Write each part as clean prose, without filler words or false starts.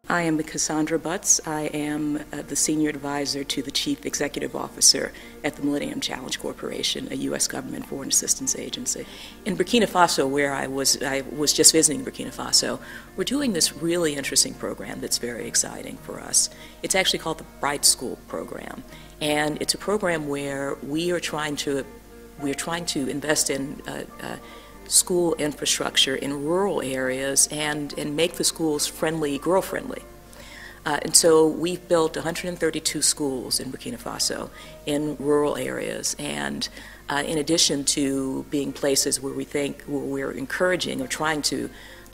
I am Cassandra Butts. I am the Senior Advisor to the Chief Executive Officer at the Millennium Challenge Corporation, a U.S. government foreign assistance agency. In Burkina Faso, where I was just visiting Burkina Faso, we're doing this really interesting program that's very exciting for us. It's actually called the Bright School Program, and it's a program where we're trying to invest in school infrastructure in rural areas and make the schools girl-friendly. And so we've built 132 schools in Burkina Faso in rural areas, and in addition to being places where we're encouraging or trying to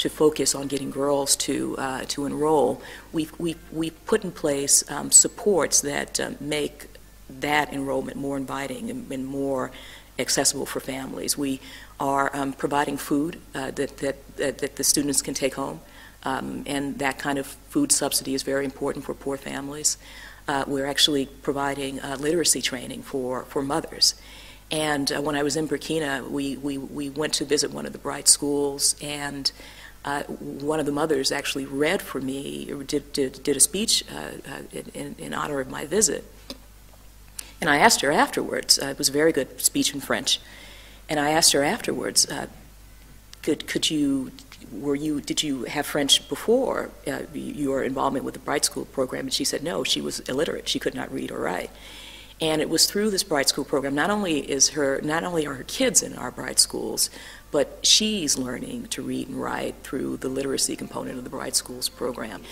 focus on getting girls to enroll, we've put in place supports that make that enrollment more inviting and more accessible for families. We are providing food that the students can take home, and that kind of food subsidy is very important for poor families. We're actually providing literacy training for mothers. And when I was in Burkina, we went to visit one of the Bright schools, and one of the mothers actually read for me, or did a speech in honor of my visit. And I asked her afterwards, it was a very good speech in French, and I asked her afterwards, did you have French before your involvement with the Bright School program? And she said no, she was illiterate, she could not read or write. And it was through this Bright School program, not only are her kids in our Bright schools, but she's learning to read and write through the literacy component of the Bright Schools program.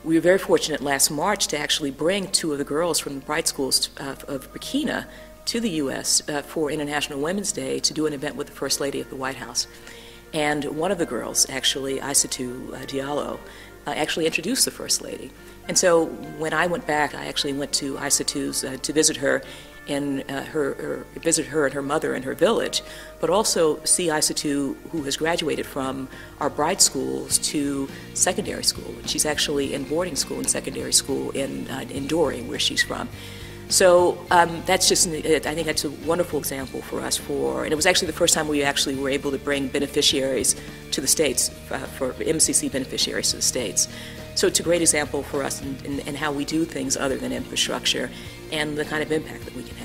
We were very fortunate last March to actually bring two of the girls from the Bright Schools of Burkina to the U.S. For International Women's Day to do an event with the First Lady of the White House. And one of the girls, actually, Aissatou Diallo, actually introduced the First Lady. And so when I went back, I actually went to Aissatou's to visit her and visit her and her mother in her village, but also see Aissatou, who has graduated from our Bright schools to secondary school. She's actually in boarding school and secondary school in Dori, where she's from. So that's just, I think that's a wonderful example for us and it was actually the first time we actually were able to bring beneficiaries to the States, for MCC beneficiaries to the States. So it's a great example for us in how we do things other than infrastructure and the kind of impact that we can have.